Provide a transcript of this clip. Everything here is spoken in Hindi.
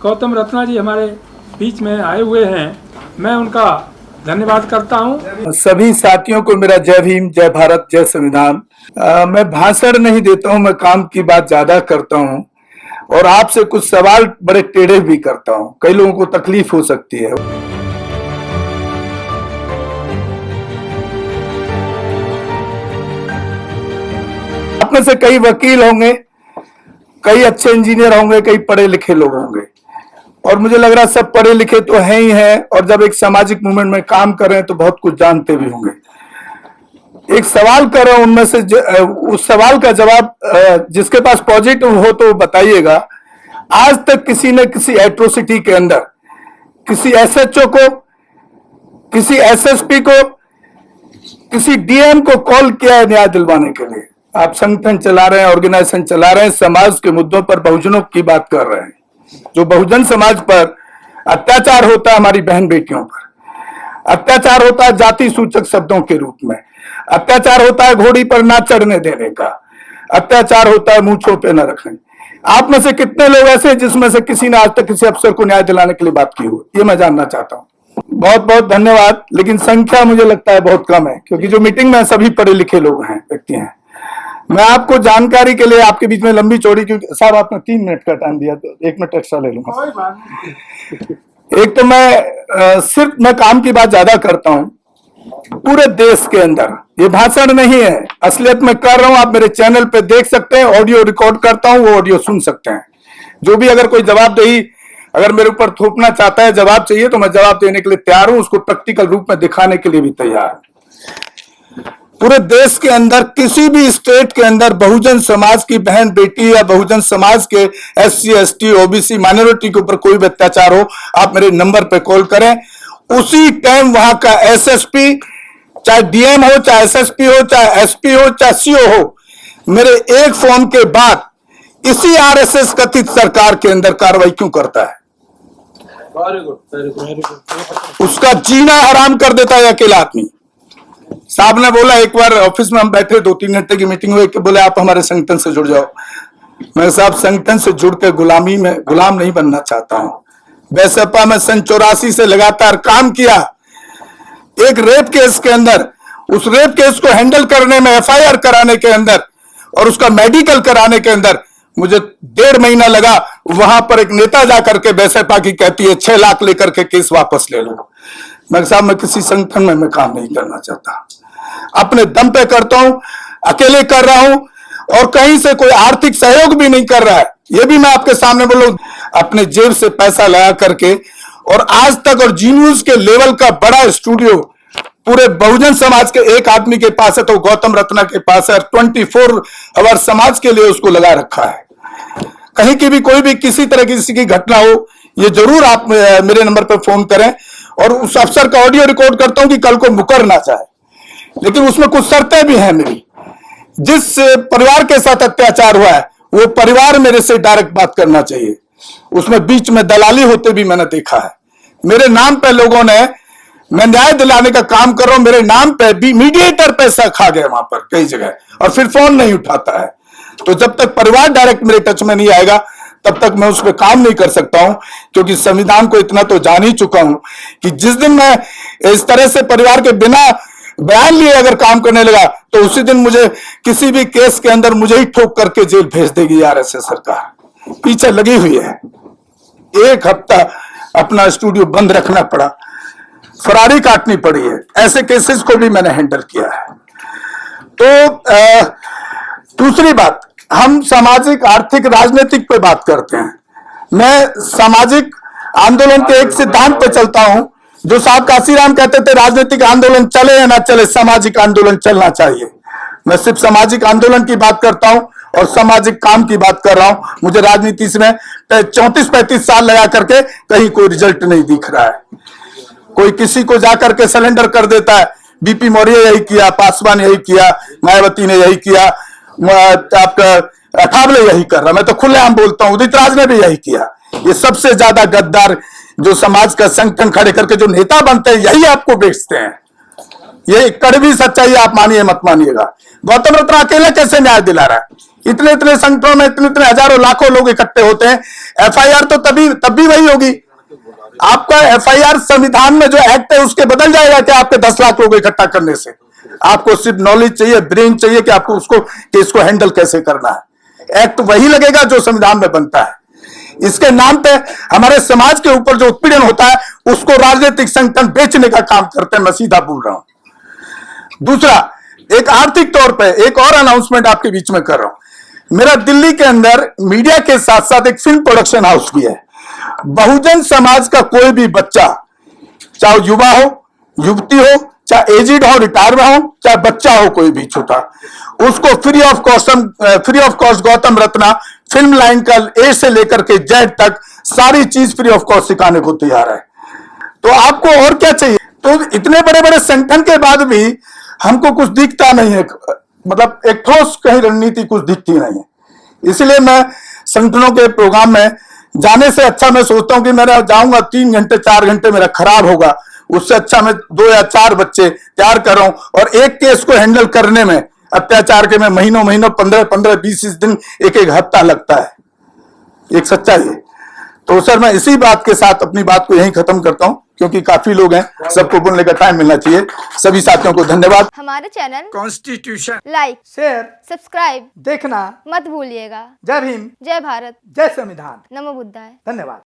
गौतम रत्ना जी हमारे बीच में आए हुए हैं, मैं उनका धन्यवाद करता हूं। सभी साथियों को मेरा जय भीम, जय भारत, जय संविधान। मैं भाषण नहीं देता हूं, मैं काम की बात ज्यादा करता हूं और आपसे कुछ सवाल बड़े टेढ़े भी करता हूं, कई लोगों को तकलीफ हो सकती है। आप में से कई वकील होंगे, कई अच्छे इंजीनियर होंगे, कई पढ़े लिखे लोग होंगे और मुझे लग रहा है सब पढ़े लिखे तो हैं ही हैं और जब एक सामाजिक मूवमेंट में काम कर रहे हैं तो बहुत कुछ जानते भी होंगे। एक सवाल कर रहा हूं, उनमें से उस सवाल का जवाब जिसके पास पॉजिटिव हो तो बताइएगा। आज तक किसी ने किसी एट्रोसिटी के अंदर किसी एसएचओ को, किसी एसएसपी को, किसी डीएम को कॉल किया है न्याय दिलवाने के लिए? आप संगठन चला रहे हैं, ऑर्गेनाइजेशन चला रहे हैं, समाज के मुद्दों पर बहुजनों की बात कर रहे हैं। जो बहुजन समाज पर अत्याचार होता है, हमारी बहन बेटियों पर अत्याचार होता है जाति सूचक शब्दों के रूप में, अत्याचार होता है घोड़ी पर ना चढ़ने देने का, अत्याचार होता है मूंछों पे न रखें। आप में से कितने लोग ऐसे जिसमें से किसी ने आज तक किसी अफसर को न्याय दिलाने के लिए बात की हो? ये मैं जानना चाहता हूं। बहुत बहुत धन्यवाद, लेकिन संख्या मुझे लगता है बहुत कम है क्योंकि जो मीटिंग में सभी पढ़े लिखे लोग हैं, व्यक्ति हैं। मैं आपको जानकारी के लिए आपके बीच में लंबी चौड़ी, क्योंकि साहब आपने 3 मिनट का टाइम दिया तो 1 मिनट एक्स्ट्रा ले लूंगा। एक तो सिर्फ मैं काम की बात ज्यादा करता हूं पूरे देश के अंदर, ये भाषण नहीं है, असलियत में कर रहा हूं। आप मेरे चैनल पे देख सकते हैं, ऑडियो रिकॉर्ड करता हूं, वो ऑडियो सुन सकते हैं। जो भी अगर कोई जवाबदेही अगर मेरे ऊपर थोपना चाहता है, जवाब चाहिए तो मैं जवाब देने के लिए तैयार हूं, उसको प्रैक्टिकल रूप में दिखाने के लिए भी तैयार हूं। पूरे देश के अंदर किसी भी स्टेट के अंदर बहुजन समाज की बहन बेटी या बहुजन समाज के एससी एसटी ओबीसी माइनॉरिटी के ऊपर कोई भी अत्याचार हो, आप मेरे नंबर पे कॉल करें। उसी टाइम वहां का एसएसपी, चाहे डीएम हो, चाहे एसएसपी हो, चाहे एसपी हो, चाहे सीओ हो, मेरे एक फोन के बाद इसी आरएसएस कथित सरकार के अंदर कार्रवाई क्यों करता है? उसका जीना हराम कर देता है अकेला आदमी। साहब ने बोला, एक बार ऑफिस में हम बैठे, 2-3 घंटे की मीटिंग हुई, कि बोले आप हमारे संगठन से जुड़ जाओ। मैं साहब संगठन से जुड़ के गुलाम नहीं बनना चाहता हूं। बैसपा में सन 84 से लगातार काम किया। एक रेप केस के अंदर, उस रेप केस को हैंडल करने में, एफआईआर कराने के अंदर और उसका मेडिकल कराने के अंदर मुझे 1.5 महीना लगा। वहां पर एक नेता जाकर के बैसपा की कहती है 6 लाख लेकर के केस वापस ले लो। मैं साहब मैं किसी संगठन में मैं काम नहीं करना चाहता, अपने दम पे करता हूं, अकेले कर रहा हूं और कहीं से कोई आर्थिक सहयोग भी नहीं कर रहा है। ये भी मैं आपके सामने बोलूं, अपने जेब से पैसा लगा करके। और आज तक और जी न्यूज के लेवल का बड़ा स्टूडियो पूरे बहुजन समाज के एक आदमी के पास है, तो गौतम रत्ना के पास है। 24 आवर समाज के लिए उसको लगा रखा है। कहीं की भी कोई भी किसी तरह की किसी की घटना हो, ये जरूर आप मेरे नंबर पर फोन करें और उस अफसर का ऑडियो रिकॉर्ड करता हूं कि कल को मुकर ना जाए। लेकिन उसमें कुछ शर्तें भी हैं मेरी। जिस परिवार के साथ अत्याचार हुआ है वो परिवार मेरे से डायरेक्ट बात करना चाहिए। उसमें बीच में दलाली होते भी मैंने देखा है। मेरे नाम पे लोगों ने, मैं न्याय दिलाने का काम कर रहा हूं, मेरे नाम पे भी मीडिएटर पैसा खा गए वहां पर कई जगह, और फिर फोन नहीं उठाता है। तो जब तक परिवार डायरेक्ट मेरे टच में नहीं आएगा तब तक मैं उस पर काम नहीं कर सकता हूं, क्योंकि संविधान को इतना तो जान ही चुका हूं कि जिस दिन मैं इस तरह से परिवार के बिना बयान लिए अगर काम करने लगा तो उसी दिन मुझे किसी भी केस के अंदर मुझे ही ठोक करके जेल भेज देगी आरएसएस सरकार। पीछे लगी हुई है। 1 हफ्ता अपना स्टूडियो बंद रखना पड़ा, फरारी काटनी पड़ी है। ऐसे केसेस को भी मैंने हैंडल किया है। तो दूसरी बात, हम सामाजिक, आर्थिक, राजनीतिक पे बात करते हैं। मैं सामाजिक आंदोलन के एक सिद्धांत पे चलता हूं, जो साहब काशीराम कहते थे, राजनीतिक आंदोलन चले या ना चले, सामाजिक आंदोलन चलना चाहिए। मैं सिर्फ सामाजिक आंदोलन की बात करता हूं और सामाजिक काम की बात कर रहा हूं। मुझे राजनीति में 34-35 साल लगा करके कहीं कोई रिजल्ट नहीं दिख रहा है। कोई किसी को जाकर के सरेंडर कर देता है। बीपी मौर्य यही किया, पासवान यही किया, मायावती ने यही किया, आपका अठावले यही कर रहा। मैं तो खुलेआम बोलता हूं, उदित राज ने भी यही किया। ये सबसे ज्यादा गद्दार जो समाज का संगठन खड़े करके जो नेता बनते हैं, यही आपको बेचते हैं। ये कड़वी सच्चाई, आप मानिए मत मानिएगा। गौतम रत्ना अकेले कैसे न्याय दिला रहा है? इतने इतने संगठनों में इतने इतने हजारों लाखों लोग इकट्ठे होते हैं, एफआईआर तो तब भी वही होगी। आपका एफआईआर संविधान में जो एक्ट है उसके बदल जाएगा कि आपके 10 लाख लोग इकट्ठा करने से। आपको सिर्फ नॉलेज चाहिए, ब्रेन चाहिए कि आपको उसको कि इसको हैंडल कैसे करना है। एक्ट वही लगेगा जो संविधान में बनता है। इसके नाम पे हमारे समाज के ऊपर जो उत्पीड़न होता है उसको राजनीतिक संगठन बेचने का काम करते हैं, मैं सीधा बोल रहा हूं। दूसरा, एक आर्थिक तौर पे एक और अनाउंसमेंट आपके बीच में कर रहा हूं। मेरा दिल्ली के अंदर मीडिया के साथ साथ एक फिल्म प्रोडक्शन हाउस भी है। बहुजन समाज का कोई भी बच्चा, चाहे युवा हो, युवती हो, चाहे एजिड हो, रिटायर में हो, चाहे बच्चा हो कोई भी छोटा, उसको free of cost Gautam Ratna film line का ए से लेकर के जेड तक सारी चीज फ्री ऑफ कॉस्ट सिखाने को तैयार है। तो आपको और क्या चाहिए? तो इतने बड़े बड़े संगठन के बाद भी हमको कुछ दिखता नहीं है, मतलब एक ठोस कहीं रणनीति कुछ दिखती नहीं है। इसलिए मैं संगठनों के प्रोग्राम में जाने से अच्छा मैं सोचता हूं कि मैं जाऊंगा 3 घंटे 4 घंटे मेरा खराब होगा, उससे अच्छा मैं 2 या 4 बच्चे तैयार कर रहा हूं। और एक केस को हैंडल करने में, अत्याचार के में महीनों 15 20 दिन, एक हफ्ता लगता है, एक सच्चाई है। तो सर मैं इसी बात के साथ अपनी बात को यहीं खत्म करता हूं, क्योंकि काफी लोग हैं, सबको बोलने का टाइम मिलना चाहिए। सभी साथियों को धन्यवाद। हमारे channel constitution like, share subscribe देखना मत भूलिएगा। जय भीम, जय भारत, जय संविधान। नमो बुद्धाय। धन्यवाद।